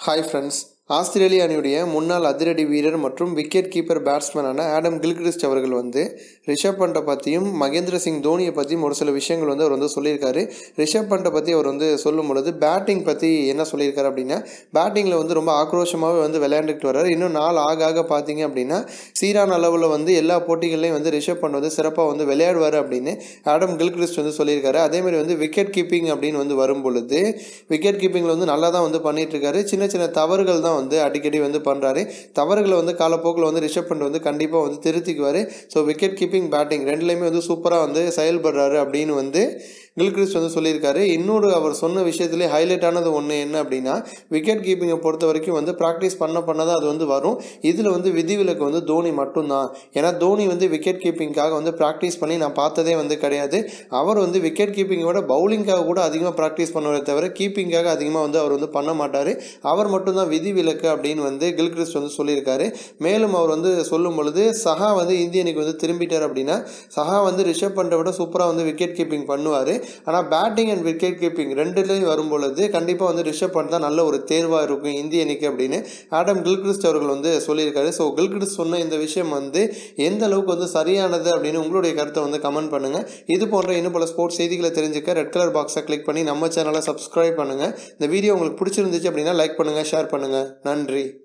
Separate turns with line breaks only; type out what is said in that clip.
Hi friends. ஆஸ்திரேலிய அணியுடைய முன்னாள் அதிரடி வீரர் மற்றும் விக்கெட் கீப்பர் பேட்ஸ்மேனான ஆடம் கில்க்ரிஸ்ட் அவர்கள் ரிஷப் பண்டை பற்றியும் மகேந்திர சிங் தோனியை பற்றியும் ஒரு சில விஷயங்கள் அவர் சொல்லியிருக்காரு. ரிஷப் பண்டை பற்றி அவர் சொல்லும் பொழுது பேட்டிங் பற்றி என்ன சொல்லியிருக்காரு அப்படின்னா, பேட்டிங்கில் ரொம்ப ஆக்ரோஷமாகவே விளையாண்டுட்டு வர்றாரு. இன்னும் நாள் ஆக ஆக பார்த்தீங்க அப்படின்னா சீரான அளவில் எல்லா போட்டிகள்லையும் ரிஷப் பண்ட் சிறப்பாக விளையாடுவார் அப்படின்னு ஆடம் கில்க்ரிஸ்ட் சொல்லியிருக்காரு. அதேமாதிரி விக்கெட் கீப்பிங் அப்படின்னு வரும் பொழுது விக்கெட் கீப்பிங்கில் நல்லா தான் பண்ணிட்டு இருக்காரு. சின்ன சின்ன தவறுகள் தான் அடிக்கடி பண்றாரு. தவறுகளை காலப்போக்கில் ரிஷப் பண்ட் கண்டிப்பாக திருத்திக்குவார். ஸோ விக்கெட் கீப்பிங் பேட்டிங் ரெண்டுலையுமே சூப்பராக செயல்படுறாரு அப்படின்னு கில்க்ரிஸ்ட் சொல்லியிருக்காரு. இன்னொரு அவர் சொன்ன விஷயத்துலேயே ஹைலைட் ஆனது ஒன்று என்ன அப்படின்னா, விக்கெட் கீப்பிங்கை பொறுத்த வரைக்கும் ப்ராக்டிஸ் பண்ண தான் அது வரும். இதில் விதிவிலக்கு தோனி மட்டும்தான். ஏன்னா தோனி விக்கெட் கீப்பிங்காக ப்ராக்டிஸ் பண்ணி நான் பார்த்ததே கிடையாது. அவர் விக்கெட் கீப்பிங்கோட பவுலிங்காக கூட அதிகமாக ப்ராக்டிஸ் பண்ணுவதை தவிர கீப்பிங்காக அதிகமாக அவர் பண்ண மாட்டார். அவர் மட்டும்தான் விதிவிலக்கு அப்படின்னு கில்க்ரிஸ்ட் சொல்லியிருக்காரு. மேலும் அவர் சொல்லும் பொழுது சஹா இந்திய அணிக்கு திரும்பிட்டார் அப்படின்னா சஹா ரிஷப் பண்டை விட சூப்பராக விக்கெட் கீப்பிங் பண்ணுவார். ஆனால் பேட்டிங் அண்ட் விக்கெட் கீப்பிங் ரெண்டுலையும் வரும்பொழுது கண்டிப்பாக ரிஷப் பண்ட் தான் நல்ல ஒரு தேர்வாக இருக்கும் இந்திய அணிக்கு அப்படின்னு ஆடம் கில்க்ரிஸ்ட் அவர்கள் சொல்லியிருக்காரு. ஸோ கில்க்ரிஸ்ட் சொன்ன இந்த விஷயம் எந்த அளவுக்கு சரியானது அப்படின்னு உங்களுடைய கருத்தை கமெண்ட் பண்ணுங்கள். இது போன்ற இன்னும் பல ஸ்போர்ட்ஸ் செய்திகளை தெரிஞ்சுக்க ரெட் கலர் பாக்ஸை கிளிக் பண்ணி நம்ம சேனலை சப்ஸ்கிரைப் பண்ணுங்கள். இந்த வீடியோ உங்களுக்கு பிடிச்சிருந்துச்சு அப்படின்னா லைக் பண்ணுங்கள், ஷேர் பண்ணுங்கள். நன்றி.